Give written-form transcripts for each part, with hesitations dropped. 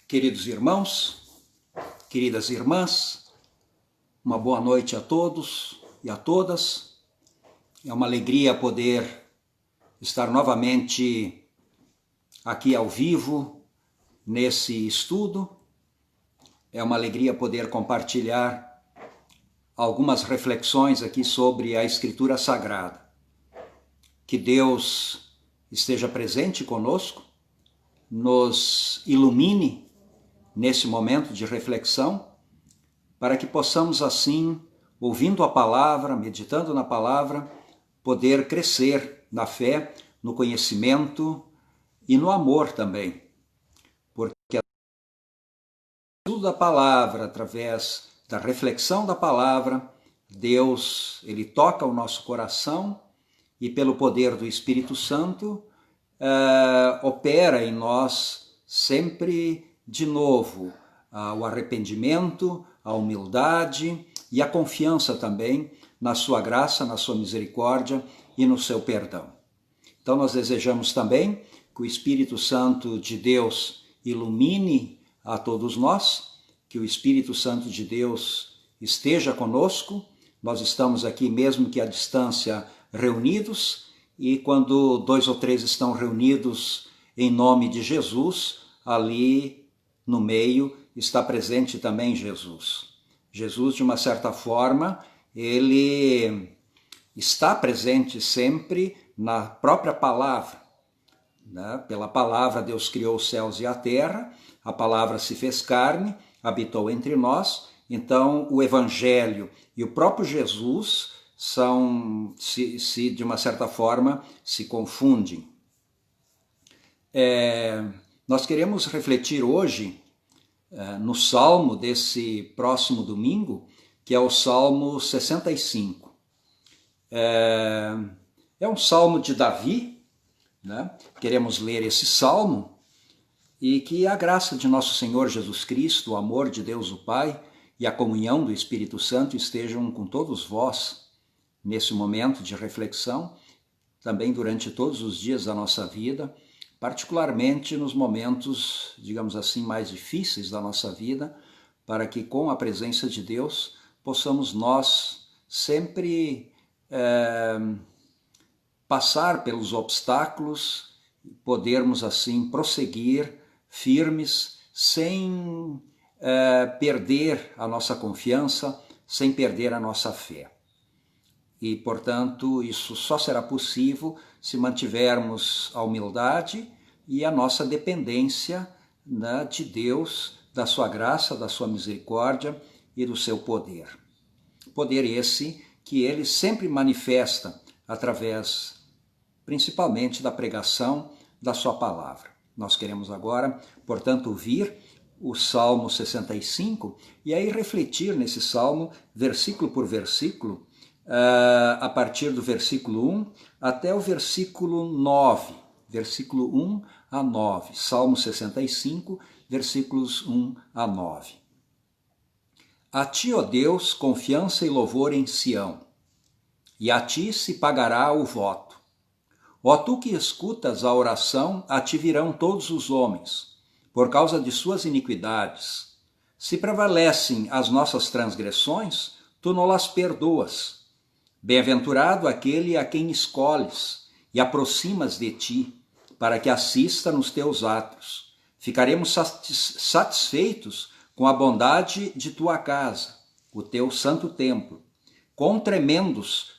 Queridos irmãos, queridas irmãs, uma boa noite a todos e a todas. É uma alegria poder estar novamente aqui ao vivo nesse estudo. É uma alegria poder compartilhar algumas reflexões aqui sobre a Escritura Sagrada. Que Deus esteja presente conosco, nos ilumine nesse momento de reflexão, para que possamos assim, ouvindo a palavra, meditando na palavra, poder crescer na fé, no conhecimento e no amor também. Porque o estudo da palavra, através da reflexão da palavra, Deus, ele toca o nosso coração e pelo poder do Espírito Santo, opera em nós sempre de novo o arrependimento, a humildade e a confiança também na sua graça, na sua misericórdia e no seu perdão. Então nós desejamos também que o Espírito Santo de Deus ilumine a todos nós, que o Espírito Santo de Deus esteja conosco. Nós estamos aqui mesmo que à distância reunidos, e quando 2 ou 3 estão reunidos em nome de Jesus, ali no meio está presente também Jesus. Jesus, de uma certa forma, ele está presente sempre na própria palavra, né? Pela palavra Deus criou os céus e a terra, a palavra se fez carne, habitou entre nós. Então o Evangelho e o próprio Jesus de uma certa forma, se confundem. Nós queremos refletir hoje no Salmo desse próximo domingo, que é o Salmo 65. É um Salmo de Davi, né? Queremos ler esse Salmo e que a graça de nosso Senhor Jesus Cristo, o amor de Deus o Pai e a comunhão do Espírito Santo estejam com todos vós nesse momento de reflexão, também durante todos os dias da nossa vida, particularmente nos momentos, digamos assim, mais difíceis da nossa vida, para que com a presença de Deus possamos nós sempre passar pelos obstáculos, podermos assim prosseguir firmes, sem perder a nossa confiança, sem perder a nossa fé. E, portanto, isso só será possível se mantivermos a humildade e a nossa dependência, né, de Deus, da sua graça, da sua misericórdia e do seu poder. Poder esse que ele sempre manifesta através, principalmente, da pregação da sua palavra. Nós queremos agora, portanto, ouvir o Salmo 65 e aí refletir nesse Salmo, versículo por versículo, a partir do versículo 1 até o versículo 9, versículo 1 a 9, Salmo 65, versículos 1 a 9. A ti, ó Deus, confiança e louvor em Sião, e a ti se pagará o voto. Ó tu que escutas a oração, a ti virão todos os homens, por causa de suas iniquidades. Se prevalecem as nossas transgressões, tu não las perdoas. Bem-aventurado aquele a quem escolhes e aproximas de ti, para que assista nos teus atos. Ficaremos satisfeitos com a bondade de tua casa, o teu santo templo. Com tremendos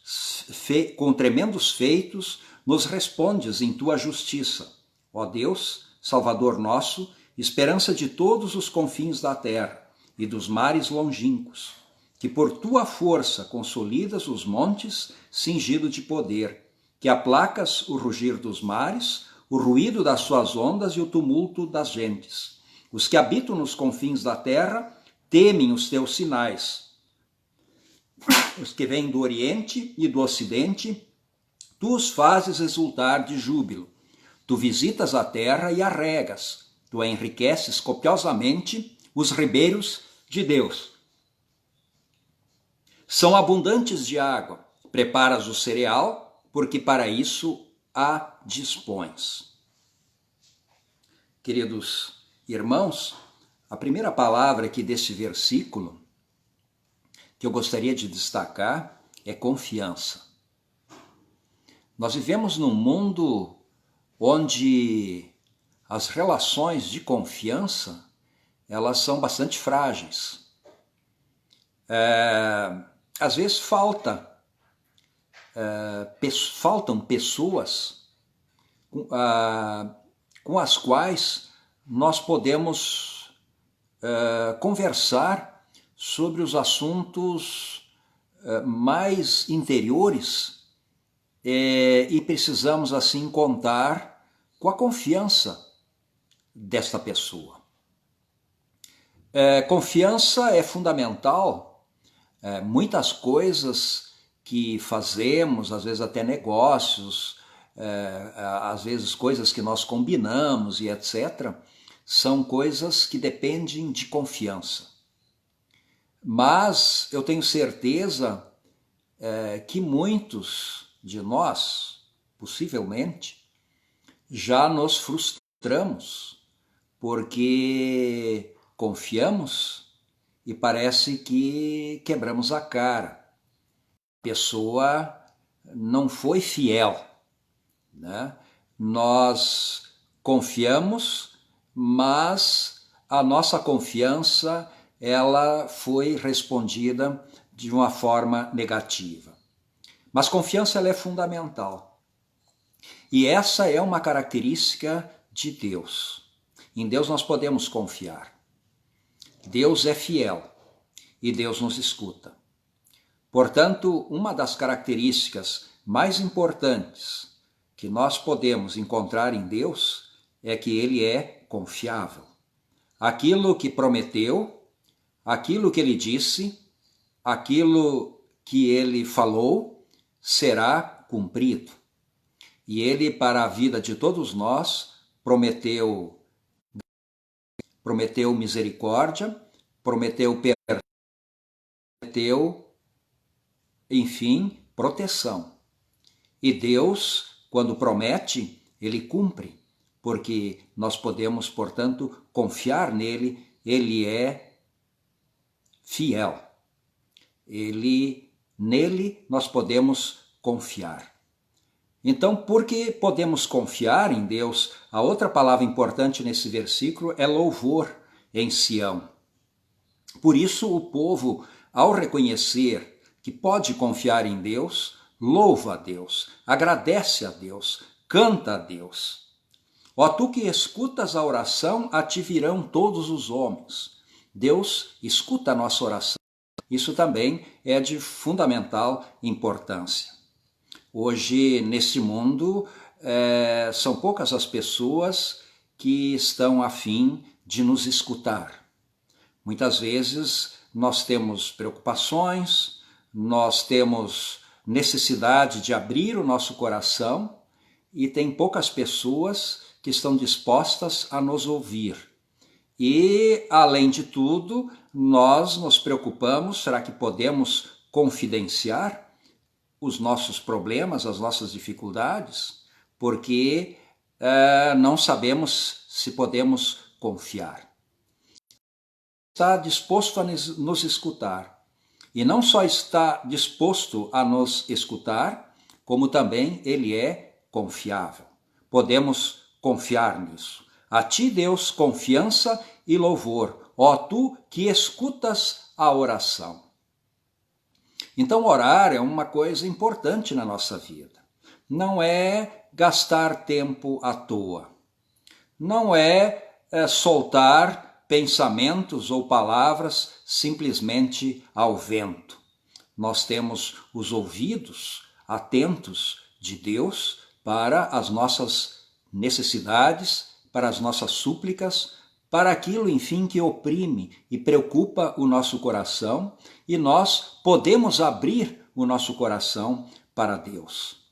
feitos nos respondes em tua justiça. Ó Deus, Salvador nosso, esperança de todos os confins da terra e dos mares longínquos, que por tua força consolidas os montes, cingido de poder, que aplacas o rugir dos mares, o ruído das suas ondas e o tumulto das gentes. Os que habitam nos confins da terra temem os teus sinais. Os que vêm do Oriente e do Ocidente, tu os fazes exultar de júbilo. Tu visitas a terra e a regas, tu enriqueces copiosamente os ribeiros de Deus. São abundantes de água, preparas o cereal, porque para isso a dispões. Queridos irmãos, A primeira palavra aqui desse versículo que eu gostaria de destacar é confiança. Nós vivemos num mundo onde as relações de confiança, elas são bastante frágeis. Às vezes faltam pessoas com as quais nós podemos conversar sobre os assuntos mais interiores e precisamos assim contar com a confiança desta pessoa. Confiança é fundamental. Muitas coisas que fazemos, às vezes até negócios, às vezes coisas que nós combinamos e etc., são coisas que dependem de confiança. Mas eu tenho certeza que muitos de nós, possivelmente, já nos frustramos porque confiamos e parece que quebramos a cara. A pessoa não foi fiel, né? Nós confiamos, mas a nossa confiança ela foi respondida de uma forma negativa. Mas confiança ela é fundamental. E essa é uma característica de Deus. Em Deus nós podemos confiar. Deus é fiel e Deus nos escuta. Portanto, uma das características mais importantes que nós podemos encontrar em Deus é que Ele é confiável. Aquilo que prometeu, aquilo que Ele disse, aquilo que Ele falou, será cumprido. E Ele, para a vida de todos nós, prometeu misericórdia, prometeu perdão, prometeu, enfim, proteção. E Deus, quando promete, Ele cumpre, porque nós podemos, portanto, confiar nele, Ele é fiel. Nele nós podemos confiar. Então, porque podemos confiar em Deus, a outra palavra importante nesse versículo é louvor em Sião. Por isso, o povo, ao reconhecer que pode confiar em Deus, louva a Deus, agradece a Deus, canta a Deus. Ó tu que escutas a oração, a ti virão todos os homens. Deus escuta a nossa oração. Isso também é de fundamental importância. Hoje, nesse mundo, são poucas as pessoas que estão a fim de nos escutar. Muitas vezes nós temos preocupações, nós temos necessidade de abrir o nosso coração e tem poucas pessoas que estão dispostas a nos ouvir. E, além de tudo, nós nos preocupamos, será que podemos confidenciar os nossos problemas, as nossas dificuldades? Porque não sabemos se podemos confiar. Está disposto a nos escutar. E não só está disposto a nos escutar, como também Ele é confiável. Podemos confiar nisso. A ti, Deus, confiança e louvor, ó tu que escutas a oração. Então, orar é uma coisa importante na nossa vida. Não é gastar tempo à toa. Não é soltar pensamentos ou palavras simplesmente ao vento. Nós temos os ouvidos atentos de Deus para as nossas necessidades, para as nossas súplicas, para aquilo, enfim, que oprime e preocupa o nosso coração, e nós podemos abrir o nosso coração para Deus.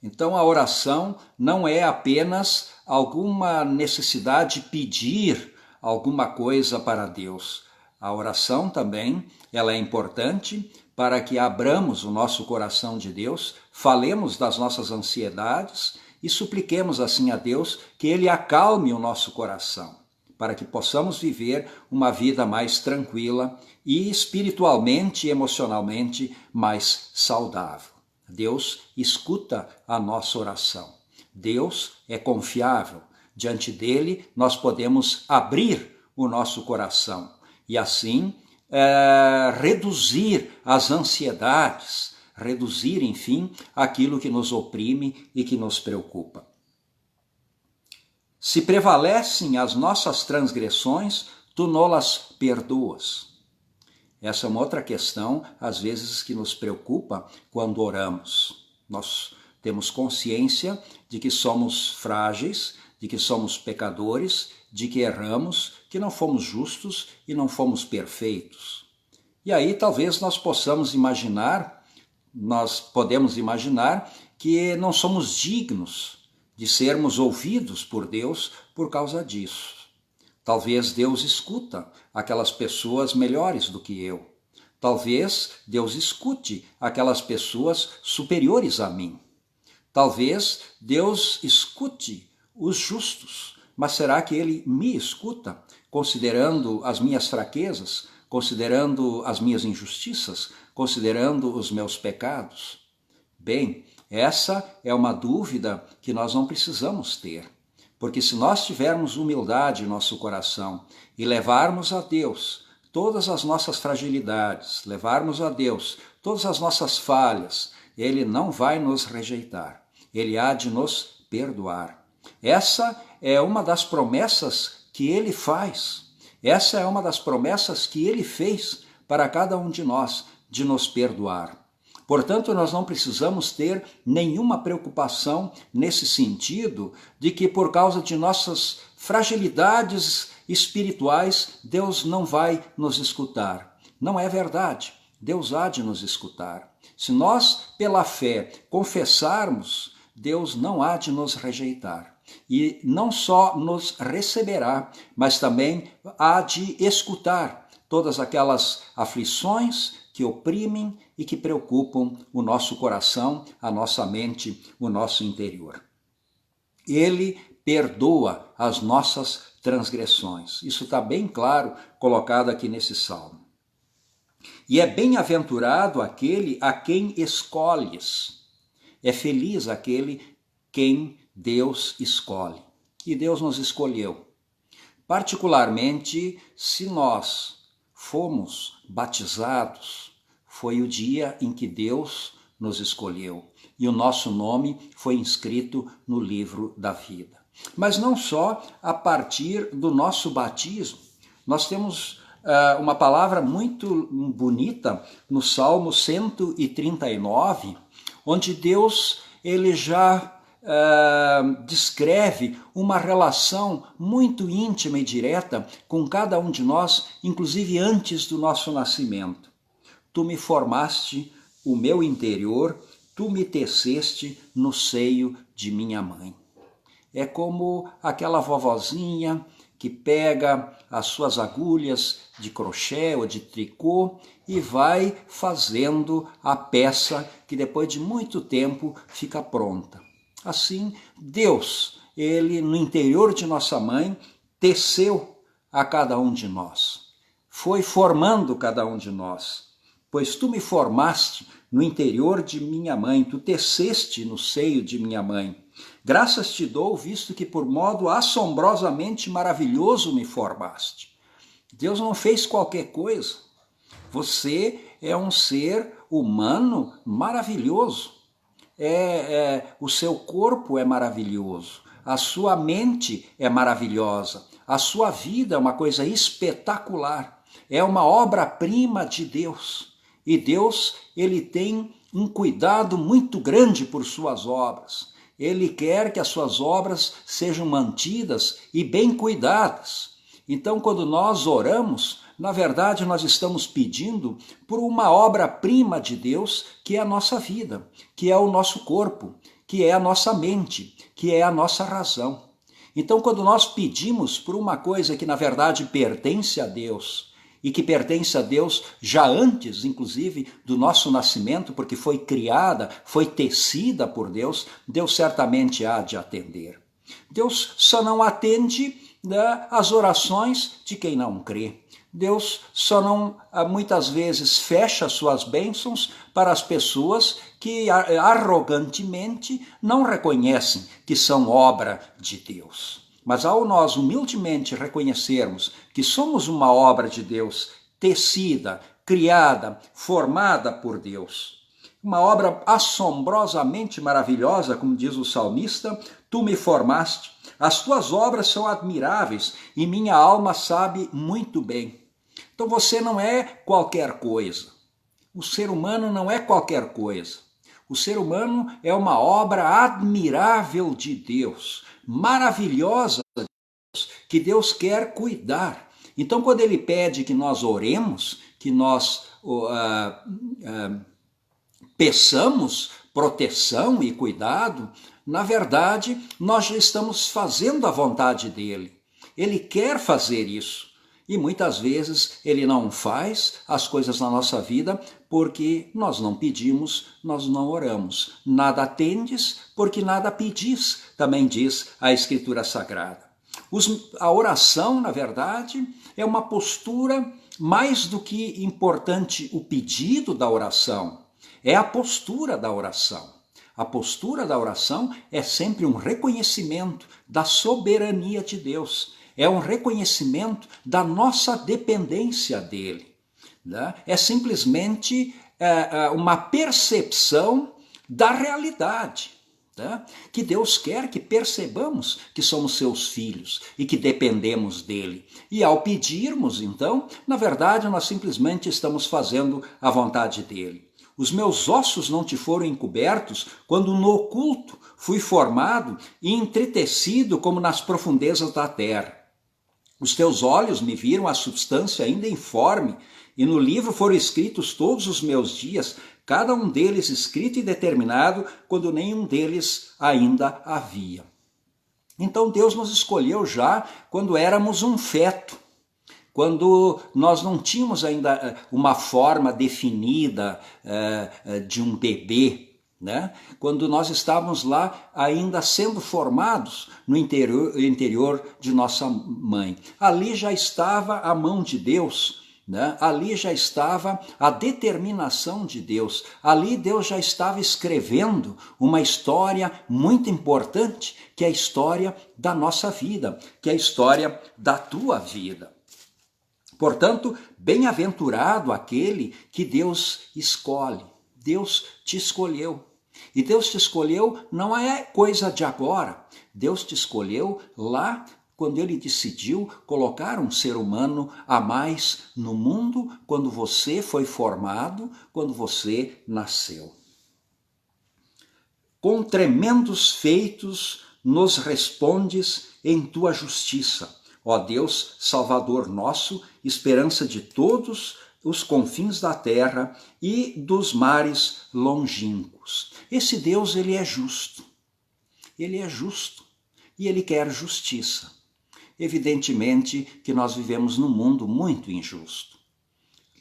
Então, a oração não é apenas alguma necessidade de pedir alguma coisa para Deus. A oração também, ela é importante para que abramos o nosso coração de Deus, falemos das nossas ansiedades e supliquemos assim a Deus que Ele acalme o nosso coração, para que possamos viver uma vida mais tranquila e espiritualmente e emocionalmente mais saudável. Deus escuta a nossa oração. Deus é confiável. Diante dele, nós podemos abrir o nosso coração e assim reduzir as ansiedades, reduzir, enfim, aquilo que nos oprime e que nos preocupa. Se prevalecem as nossas transgressões, tu nolas perdoas. Essa é uma outra questão, às vezes, que nos preocupa quando oramos. Nós temos consciência de que somos frágeis, de que somos pecadores, de que erramos, que não fomos justos e não fomos perfeitos. E aí talvez nós podemos imaginar que não somos dignos de sermos ouvidos por Deus por causa disso. Talvez Deus escuta aquelas pessoas melhores do que eu. Talvez Deus escute aquelas pessoas superiores a mim. Talvez Deus escute os justos, mas será que Ele me escuta, considerando as minhas fraquezas, considerando as minhas injustiças, considerando os meus pecados? Bem, essa é uma dúvida que nós não precisamos ter, porque se nós tivermos humildade em nosso coração e levarmos a Deus todas as nossas fragilidades, levarmos a Deus todas as nossas falhas, Ele não vai nos rejeitar, Ele há de nos perdoar. Essa é uma das promessas que Ele faz, essa é uma das promessas que Ele fez para cada um de nós, de nos perdoar. Portanto, nós não precisamos ter nenhuma preocupação nesse sentido de que por causa de nossas fragilidades espirituais, Deus não vai nos escutar. Não é verdade. Deus há de nos escutar. Se nós, pela fé, confessarmos, Deus não há de nos rejeitar. E não só nos receberá, mas também há de escutar todas aquelas aflições que oprimem e que preocupam o nosso coração, a nossa mente, o nosso interior. Ele perdoa as nossas transgressões. Isso está bem claro colocado aqui nesse salmo. E é bem-aventurado aquele a quem escolhes. É feliz aquele quem Deus escolhe. E Deus nos escolheu. Particularmente se nós fomos batizados, foi o dia em que Deus nos escolheu e o nosso nome foi inscrito no livro da vida. Mas não só a partir do nosso batismo. Nós temos uma palavra muito bonita no Salmo 139, onde Deus ele já descreve uma relação muito íntima e direta com cada um de nós, inclusive antes do nosso nascimento. Tu me formaste o meu interior, tu me teceste no seio de minha mãe. É como aquela vovozinha que pega as suas agulhas de crochê ou de tricô e vai fazendo a peça que depois de muito tempo fica pronta. Assim, Deus, Ele no interior de nossa mãe, teceu a cada um de nós. Foi formando cada um de nós. Pois tu me formaste no interior de minha mãe, tu teceste no seio de minha mãe. Graças te dou, visto que por modo assombrosamente maravilhoso me formaste. Deus não fez qualquer coisa. Você é um ser humano maravilhoso. O seu corpo é maravilhoso, a sua mente é maravilhosa, a sua vida é uma coisa espetacular, é uma obra-prima de Deus. E Deus, ele tem um cuidado muito grande por suas obras. Ele quer que as suas obras sejam mantidas e bem cuidadas. Então, quando nós oramos, na verdade, nós estamos pedindo por uma obra-prima de Deus, que é a nossa vida, que é o nosso corpo, que é a nossa mente, que é a nossa razão. Então, quando nós pedimos por uma coisa que, na verdade, pertence a Deus, e que pertence a Deus já antes, inclusive, do nosso nascimento, porque foi criada, foi tecida por Deus, Deus certamente há de atender. Deus só não atende as orações de quem não crê. Deus só não, muitas vezes, fecha suas bênçãos para as pessoas que arrogantemente não reconhecem que são obra de Deus. Mas ao nós humildemente reconhecermos que somos uma obra de Deus, tecida, criada, formada por Deus, uma obra assombrosamente maravilhosa, como diz o salmista, tu me formaste, as tuas obras são admiráveis e minha alma sabe muito bem. Então você não é qualquer coisa. O ser humano não é qualquer coisa. O ser humano é uma obra admirável de Deus, maravilhosa de Deus, que Deus quer cuidar. Então, quando ele pede que nós oremos, que nós peçamos proteção e cuidado, na verdade, nós já estamos fazendo a vontade dele. Ele quer fazer isso. E muitas vezes ele não faz as coisas na nossa vida porque nós não pedimos, nós não oramos. Nada tendes porque nada pedis, também diz a Escritura Sagrada. A oração, na verdade, é uma postura mais do que importante o pedido da oração. É a postura da oração. A postura da oração é sempre um reconhecimento da soberania de Deus. É um reconhecimento da nossa dependência dele. Né? É simplesmente uma percepção da realidade. Né? Que Deus quer que percebamos que somos seus filhos e que dependemos dele. E ao pedirmos, então, na verdade, nós simplesmente estamos fazendo a vontade dele. Os meus ossos não te foram encobertos quando no oculto fui formado e entretecido como nas profundezas da terra. Os teus olhos me viram a substância ainda informe, e no livro foram escritos todos os meus dias, cada um deles escrito e determinado, quando nenhum deles ainda havia. Então Deus nos escolheu já quando éramos um feto, quando nós não tínhamos ainda uma forma definida de um bebê, né? Quando nós estávamos lá ainda sendo formados no interior de nossa mãe. Ali já estava a mão de Deus, né? Ali já estava a determinação de Deus. Ali Deus já estava escrevendo uma história muito importante, que é a história da nossa vida, que é a história da tua vida. Portanto, bem-aventurado aquele que Deus escolhe. Deus te escolheu. E Deus te escolheu não é coisa de agora. Deus te escolheu lá quando ele decidiu colocar um ser humano a mais no mundo, quando você foi formado, quando você nasceu. Com tremendos feitos nos respondes em tua justiça. Ó Deus, Salvador nosso, esperança de todos os confins da terra e dos mares longínquos. Esse Deus, ele é justo. Ele é justo e ele quer justiça. Evidentemente que nós vivemos num mundo muito injusto,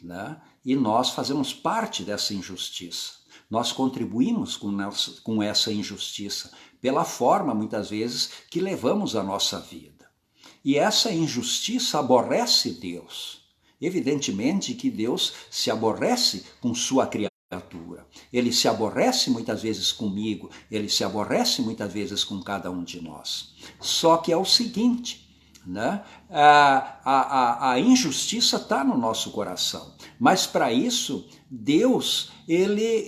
né? E nós fazemos parte dessa injustiça. Nós contribuímos com essa injustiça pela forma, muitas vezes, que levamos a nossa vida. E essa injustiça aborrece Deus. Evidentemente que Deus se aborrece com sua criatura. Ele se aborrece muitas vezes comigo, ele se aborrece muitas vezes com cada um de nós. Só que é o seguinte, né? A injustiça está no nosso coração, mas para isso Deus ele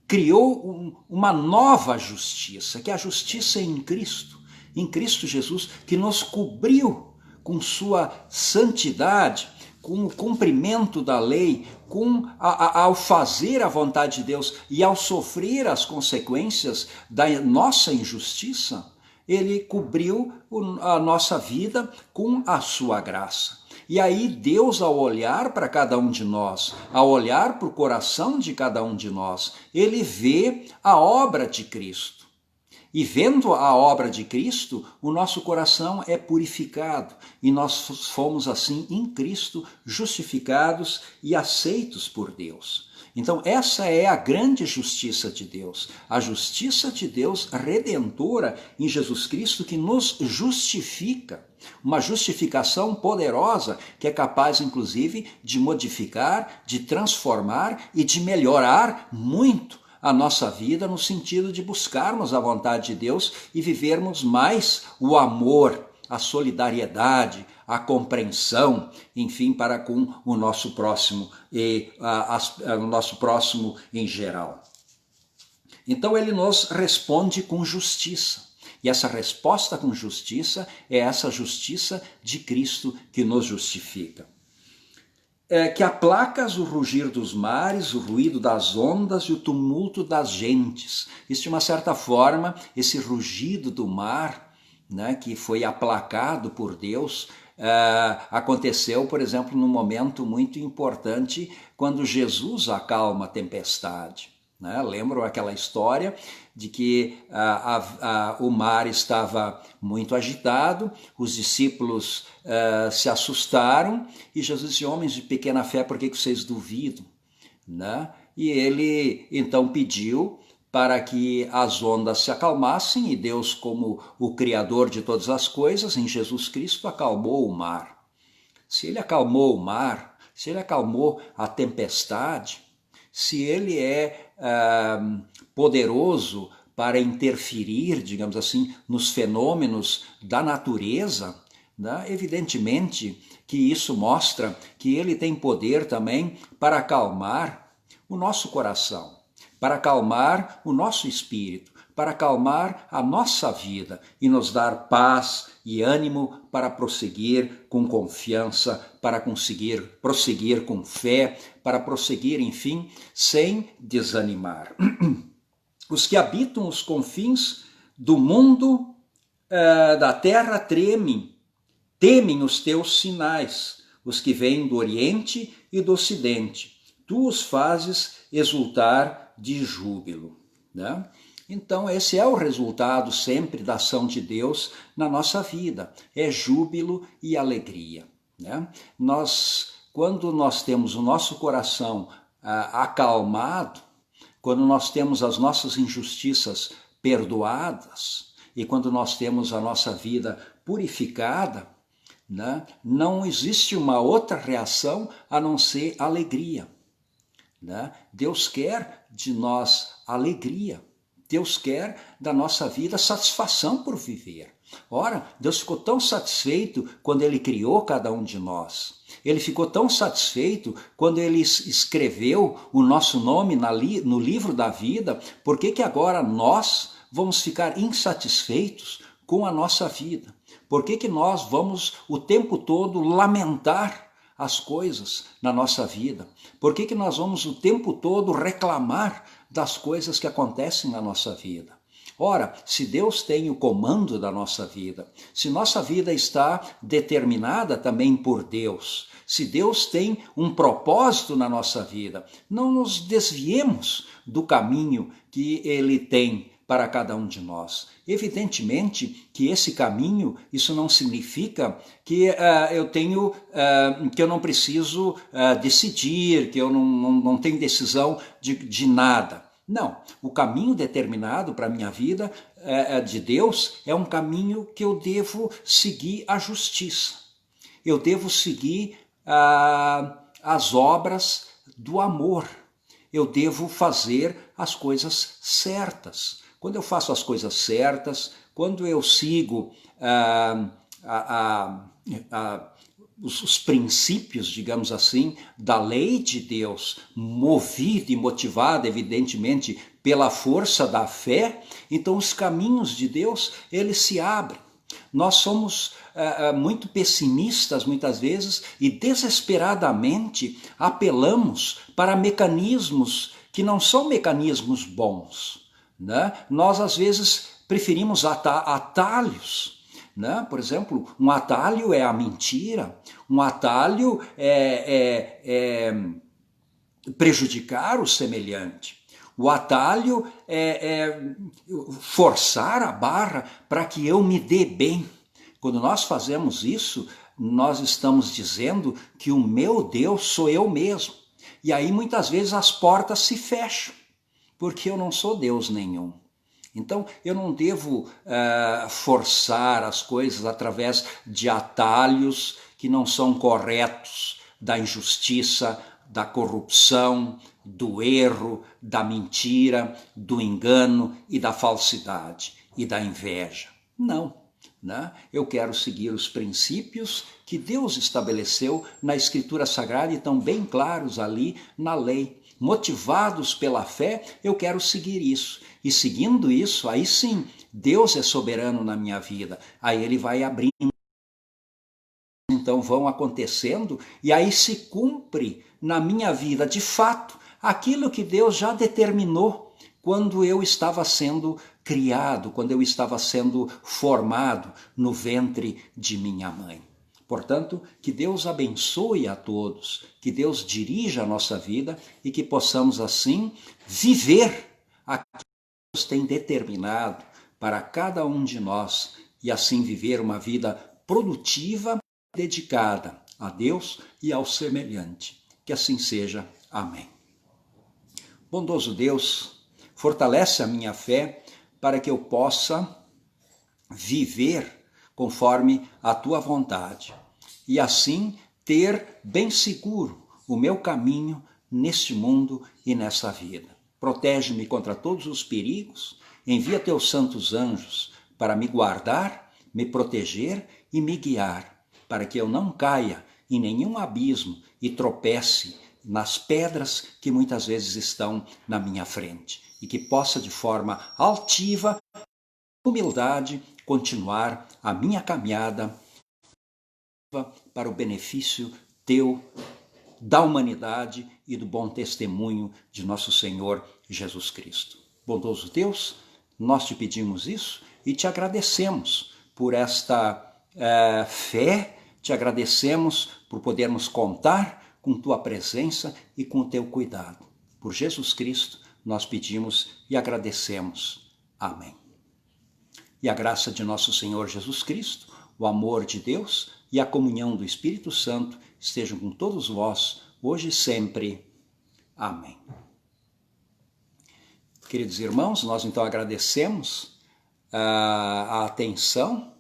criou uma nova justiça, que é a justiça em Cristo Jesus, que nos cobriu com sua santidade, com o cumprimento da lei, ao fazer a vontade de Deus e ao sofrer as consequências da nossa injustiça, ele cobriu a nossa vida com a sua graça. E aí Deus, ao olhar para cada um de nós, ao olhar para o coração de cada um de nós, ele vê a obra de Cristo. E vendo a obra de Cristo, o nosso coração é purificado e nós fomos assim em Cristo justificados e aceitos por Deus. Então essa é a grande justiça de Deus, a justiça de Deus redentora em Jesus Cristo que nos justifica, uma justificação poderosa que é capaz inclusive de modificar, de transformar e de melhorar muito a nossa vida no sentido de buscarmos a vontade de Deus e vivermos mais o amor, a solidariedade, a compreensão, enfim, para com o nosso próximo e o nosso próximo em geral. Então ele nos responde com justiça. E essa resposta com justiça é essa justiça de Cristo que nos justifica. Que aplacas o rugir dos mares, o ruído das ondas e o tumulto das gentes. Isso, de uma certa forma, esse rugido do mar, né, que foi aplacado por Deus, aconteceu, por exemplo, num momento muito importante, quando Jesus acalma a tempestade. Né? Lembram aquela história de que o mar estava muito agitado, os discípulos se assustaram e Jesus disse: homens de pequena fé, por que vocês duvidam? Né? E ele então pediu para que as ondas se acalmassem e Deus, como o Criador de todas as coisas, em Jesus Cristo, acalmou o mar. Se ele acalmou o mar, se ele acalmou a tempestade, se ele é poderoso para interferir, digamos assim, nos fenômenos da natureza, né? Evidentemente que isso mostra que ele tem poder também para acalmar o nosso coração, para acalmar o nosso espírito, para acalmar a nossa vida e nos dar paz e ânimo para prosseguir com confiança, para conseguir prosseguir com fé, para prosseguir, enfim, sem desanimar. Os que habitam os confins do mundo, da terra, temem os teus sinais, os que vêm do Oriente e do Ocidente. Tu os fazes exultar de júbilo. Né? Então esse é o resultado sempre da ação de Deus na nossa vida, é júbilo e alegria. Né? Quando nós temos o nosso coração acalmado, quando nós temos as nossas injustiças perdoadas e quando nós temos a nossa vida purificada, né, não existe uma outra reação a não ser alegria. Né? Deus quer de nós alegria. Deus quer da nossa vida satisfação por viver. Ora, Deus ficou tão satisfeito quando Ele criou cada um de nós. Ele ficou tão satisfeito quando Ele escreveu o nosso nome no livro da vida. Por que agora nós vamos ficar insatisfeitos com a nossa vida? Por que nós vamos o tempo todo lamentar as coisas na nossa vida? Por que nós vamos o tempo todo reclamar das coisas que acontecem na nossa vida? Ora, se Deus tem o comando da nossa vida, se nossa vida está determinada também por Deus, se Deus tem um propósito na nossa vida, não nos desviemos do caminho que Ele tem para cada um de nós. Evidentemente que esse caminho, isso não significa que eu não preciso decidir, que eu não tenho decisão de nada. Não, o caminho determinado para a minha vida de Deus é um caminho que eu devo seguir a justiça. Eu devo seguir as obras do amor. Eu devo fazer as coisas certas. Quando eu faço as coisas certas, quando eu sigo os princípios, digamos assim, da lei de Deus, movido e motivado, evidentemente, pela força da fé, então os caminhos de Deus, eles se abrem. Nós somos muito pessimistas muitas vezes e desesperadamente apelamos para mecanismos que não são mecanismos bons. Né? Nós às vezes preferimos atalhos. Né? Por exemplo, um atalho é a mentira, um atalho é prejudicar o semelhante, O atalho é forçar a barra para que eu me dê bem. Quando nós fazemos isso, nós estamos dizendo que o meu Deus sou eu mesmo. E aí muitas vezes as portas se fecham, porque eu não sou Deus nenhum. Então eu não devo forçar as coisas através de atalhos que não são corretos, da injustiça, da corrupção, do erro, da mentira, do engano e da falsidade e da inveja. Não, né? Eu quero seguir os princípios que Deus estabeleceu na Escritura Sagrada e estão bem claros ali na lei. Motivados pela fé, eu quero seguir isso. E seguindo isso, aí sim, Deus é soberano na minha vida. Aí Ele vai abrindo. Então vão acontecendo e aí se cumpre na minha vida de fato aquilo que Deus já determinou quando eu estava sendo criado, quando eu estava sendo formado no ventre de minha mãe. Portanto, que Deus abençoe a todos, que Deus dirija a nossa vida e que possamos assim viver aquilo que Deus tem determinado para cada um de nós e assim viver uma vida produtiva, dedicada a Deus e ao semelhante. Que assim seja. Amém. Bondoso Deus, fortalece a minha fé para que eu possa viver conforme a tua vontade e assim ter bem seguro o meu caminho neste mundo e nessa vida. Protege-me contra todos os perigos, envia teus santos anjos para me guardar, me proteger e me guiar, para que eu não caia em nenhum abismo e tropece nas pedras que muitas vezes estão na minha frente e que possa de forma altiva, humildade, continuar a minha caminhada para o benefício teu, da humanidade e do bom testemunho de nosso Senhor Jesus Cristo. Bondoso Deus, nós te pedimos isso e te agradecemos por esta fé, te agradecemos por podermos contar com tua presença e com o teu cuidado. Por Jesus Cristo nós pedimos e agradecemos. Amém. E a graça de nosso Senhor Jesus Cristo, o amor de Deus e a comunhão do Espírito Santo estejam com todos vós, hoje e sempre. Amém. Queridos irmãos, nós então agradecemos a atenção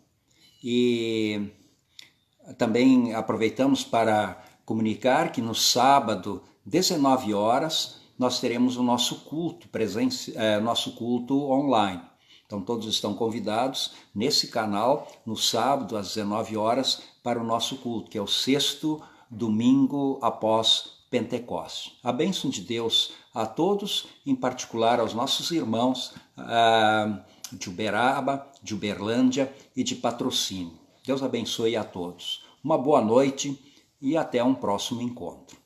e também aproveitamos para comunicar que no sábado, 19 horas, nós teremos o nosso culto, nosso culto online. Então todos estão convidados nesse canal, no sábado, às 19 horas, para o nosso culto, que é o 6º domingo após Pentecoste. A bênção de Deus a todos, em particular aos nossos irmãos de Uberaba, de Uberlândia e de Patrocínio. Deus abençoe a todos. Uma boa noite e até um próximo encontro.